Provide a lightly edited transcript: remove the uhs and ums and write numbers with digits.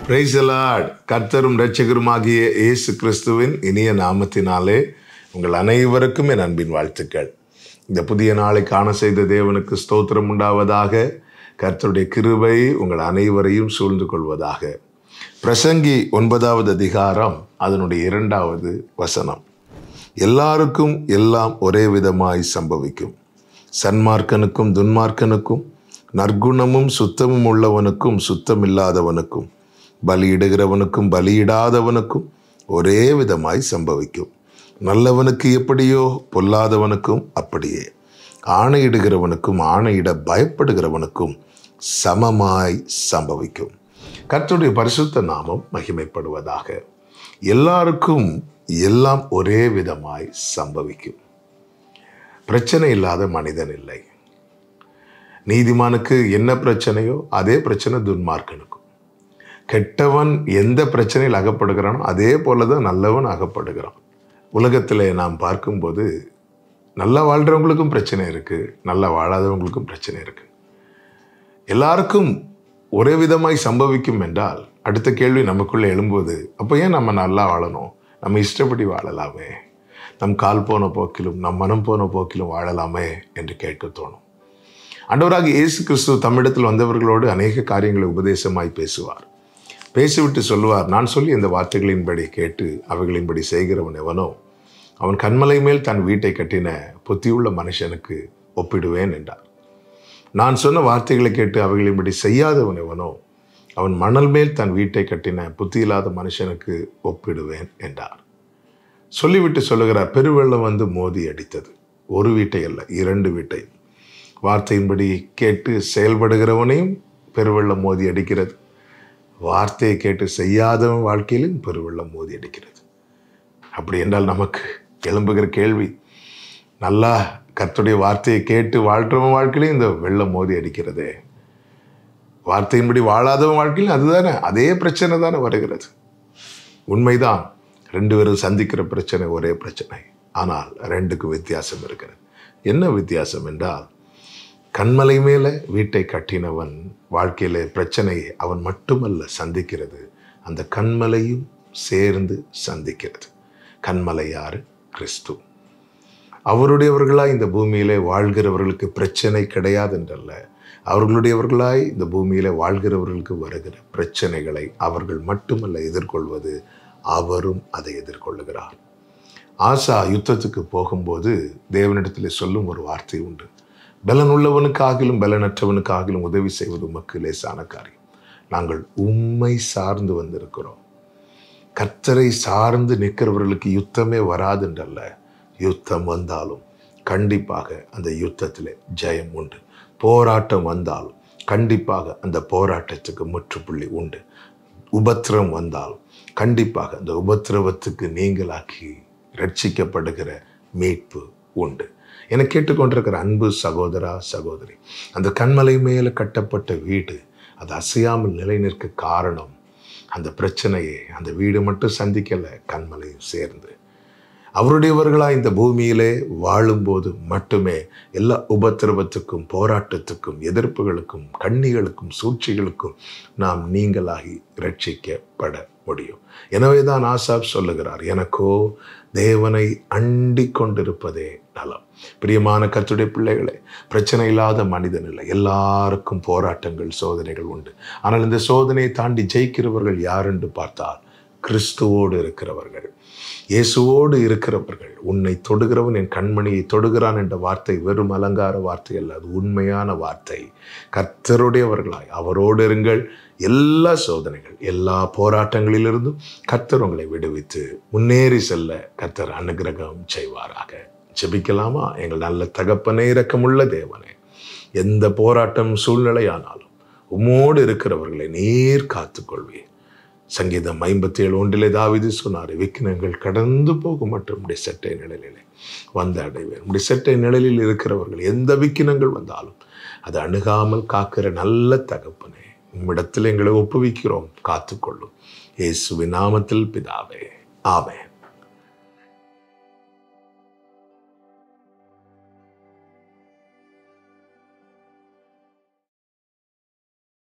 Praise the Lord. கர்த்தரும் இரட்சகருமாகிய இயேசு கிறிஸ்துவின் இனிய நாமத்தினாலே உங்கள் அனைவருக்கும் என் அன்பின் வாழ்த்துக்கள். இந்த புதிய நாளை காண செய்த தேவனுக்கு ஸ்தோத்திரம் உண்டாவதாக. கர்த்தருடைய கிருபை உங்கள் அனைவரையும் சூழ்ந்து கொள்வதாக. பிரசங்கி 9வது அதிகாரம் அதனுடைய 2வது வசனம். எல்லாருக்கும் எல்லாம் ஒரே விதமாய் சம்பவிக்கும். சன்மார்க்கனுக்கும் துன்மார்க்கனுக்கும், நற்குணமும் சுத்தமும் உள்ளவனுக்கும் சுத்தமில்லாதவனுக்கும், பலியிடுகிறவனுக்கும் பலியிடாதவனுக்கும் ஒரே விதமாய் சம்பவிக்கும். நல்லவனுக்கு எப்படியோ பொல்லாதவனுக்கும் அப்படியே. ஆணையிடுகிறவனுக்கும் ஆணையிட பயப்படுகிறவனுக்கும் சமமாய் சம்பவிக்கும். கர்த்தருடைய பரிசுத்த நாமம் மகிமைப்படுவதாக. எல்லாருக்கும் எல்லாம் ஒரே விதமாய் சம்பவிக்கும். பிரச்சனை இல்லாத மனிதன் இல்லை. நீதிமானுக்கு என்ன பிரச்சனையோ அதே பிரச்சனை துன்மார்க்கனுக்கும். கெட்டவன் எந்த பிரச்சனையில் அகப்படுகிறானோ அதே போலதான் நல்லவன் அகப்படுகிறான். உலகத்தில் நாம் பார்க்கும்போது நல்லா வாழ்கிறவங்களுக்கும் பிரச்சனை இருக்கு, நல்லா வாழாதவங்களுக்கும் பிரச்சனை இருக்கு. எல்லாருக்கும் ஒரே விதமாய் சம்பவிக்கும் என்றால் அடுத்த கேள்வி நமக்குள்ளே எழும்போது, அப்போ ஏன் நம்ம நல்லா வாழணும்? நம்ம இஷ்டப்படி வாழலாமே, நம் கால் போன போக்கிலும் நம் மனம் போன போக்கிலும் வாழலாமே என்று கேட்க தோணும். ஆண்டவராக இயேசு கிறிஸ்து தம்மிடத்தில் வந்தவர்களோடு அநேக காரியங்களை உபதேசமாய் பேசுவார். பேசிவிட்டு சொல்லுவார், நான் சொல்லி இந்த வார்த்தைகளின்படி கேட்டு அவைகளின்படி செய்கிறவன் எவனோ அவன் கன்மலை மேல் தன் வீட்டை கட்டின புத்தியுள்ள மனுஷனுக்கு ஒப்பிடுவேன் என்றார். நான் சொன்ன வார்த்தைகளை கேட்டு அவைகளின்படி செய்யாதவன் எவனோ அவன் மணல் மேல் தன் வீட்டை கட்டின புத்தியில்லாத மனுஷனுக்கு ஒப்பிடுவேன் என்றார். சொல்லிவிட்டு சொல்லுகிறார், பெருவெள்ளம் வந்து மோதி அடித்தது. ஒரு வீட்டை அல்ல, 2 வீட்டை. வார்த்தையின்படி கேட்டு செயல்படுகிறவனையும் பெருவெள்ளம் மோதி அடிக்கிறது. வார்த்தையை கேட்டு செய்யாதவன் வாழ்க்கையிலும் பெருவெள்ளம் மோதி அடிக்கிறது. அப்படி என்றால் நமக்கு எழும்புகிற கேள்வி, நல்லா கர்த்தருடைய வார்த்தையை கேட்டு வாழ்கிறவன் வாழ்க்கையிலும் இந்த வெள்ளம் மோதி அடிக்கிறதே. வார்த்தையின்படி வாழாதவன் வாழ்க்கையிலும் அதுதானே, அதே பிரச்சனை தானே வருகிறது. உண்மைதான், 2 பேரும் சந்திக்கிற பிரச்சனை ஒரே பிரச்சனை. ஆனால் 2க்கும் வித்தியாசம் இருக்கிறது. என்ன வித்தியாசம் என்றால், கண்மலை மேலே வீட்டை கட்டினவன் வாழ்க்கையில பிரச்சனையை அவன் மட்டுமல்ல சந்திக்கிறது, அந்த கண்மலையும் சேர்ந்து சந்திக்கிறது. கண்மலை யாரு? கிறிஸ்து. அவருடையவர்களாய் இந்த பூமியிலே வாழ்கிறவர்களுக்கு பிரச்சனை கிடையாது என்றல்ல, அவர்களுடையவர்களாய் இந்த பூமியிலே வாழ்கிறவர்களுக்கு வருகிற பிரச்சனைகளை அவர்கள் மட்டுமல்ல எதிர்கொள்வது, அவரும் அதை எதிர்கொள்ளுகிறார். ஆசா யுத்தத்துக்கு போகும்போது தேவனிடத்தில் சொல்லும் ஒரு வார்த்தை உண்டு, பலன் உள்ளவனுக்காகிலும் பலனற்றவனுக்காகிலும் உதவி செய்வது உமக்கு லேசான காரியம். நாங்கள் உம்மை சார்ந்து வந்திருக்கிறோம். கர்த்தரை சார்ந்து நிற்கிறவர்களுக்கு யுத்தமே வராது என்றல்ல, யுத்தம் வந்தாலும் கண்டிப்பாக அந்த யுத்தத்தில் ஜெயம் உண்டு. போராட்டம் வந்தாலும் கண்டிப்பாக அந்த போராட்டத்துக்கு முற்றுப்புள்ளி உண்டு. உபத்திரம் வந்தாலும் கண்டிப்பாக அந்த உபத்திரவத்துக்கு நீங்களாக்கி ரட்சிக்கப்படுகிற மீட்பு உண்டு. என கேட்டுக்கொண்டிருக்கிற அன்பு சகோதரா சகோதரி, அந்த கண்மலை மேலே கட்டப்பட்ட வீடு அது அசையாமல் நிலை நிற்க காரணம், அந்த பிரச்சனையை அந்த வீடு மட்டும் சந்திக்கல, கண்மலையும் சேர்ந்து. அவருடையவர்களாக இந்த பூமியிலே வாழும்போது மட்டுமே எல்லா உபத்திரவத்துக்கும் போராட்டத்துக்கும் எதிர்ப்புகளுக்கும் கண்ணிகளுக்கும் சூழ்ச்சிகளுக்கும் நாம் நீங்களாகி ரட்சிக்கப்பட முடியும். எனவேதான் ஆசாப் சொல்லுகிறார், எனக்கோ தேவனை அண்டிக் கொண்டிருப்பதே நலம். பிரியமான கர்த்தருடைய பிள்ளைகளே, பிரச்சனை இல்லாத மனிதன் இல்லை. எல்லாருக்கும் போராட்டங்கள் சோதனைகள் உண்டு. ஆனால் இந்த சோதனையை தாண்டி ஜெயிக்கிறவர்கள் யார் என்று பார்த்தால் கிறிஸ்துவோடு இருக்கிறவர்கள், இயேசுவோடு இருக்கிறவர்கள். உன்னை தொடுகிறவன் என் கண்மணியை தொடுகிறான் என்ற வார்த்தை வெறும் அலங்கார வார்த்தை அல்ல, அது உண்மையான வார்த்தை. கர்த்தருடையவர்களாய் அவரோடு இருங்கள். எல்லா சோதனைகள் எல்லா போராட்டங்களிலிருந்தும் கர்த்தர் உங்களை விடுவித்து முன்னேறி செல்ல கர்த்தர் அனுக்கிரகம் செய்வாராக. ஜெபிக்கலாமா? எங்கள் நல்ல தகப்பனே, இரக்கமுள்ள தேவனே, எந்த போராட்டம் சூழ்நிலையானாலும் உம்மோடு இருக்கிறவர்களை நீர் காத்துக்கொள்வீர். சங்கீதம் 57:1 தாவீது சொன்னார், விக்கினங்கள் கடந்து போகும் மற்றும் உம்முடைய செட்டை நிழலிலே வந்து அடைவேன். உம்முடைய செட்டை நிழலில் இருக்கிறவர்கள் எந்த விக்கினங்கள் வந்தாலும் அது அணுகாமல் காக்கிற நல்ல தகப்பனே, உம்மிடத்தில் எங்களை ஒப்புவிக்கிறோம், காத்துக்கொள்ளும். இயேசுவின் நாமத்தில் பிதாவே, ஆமென்.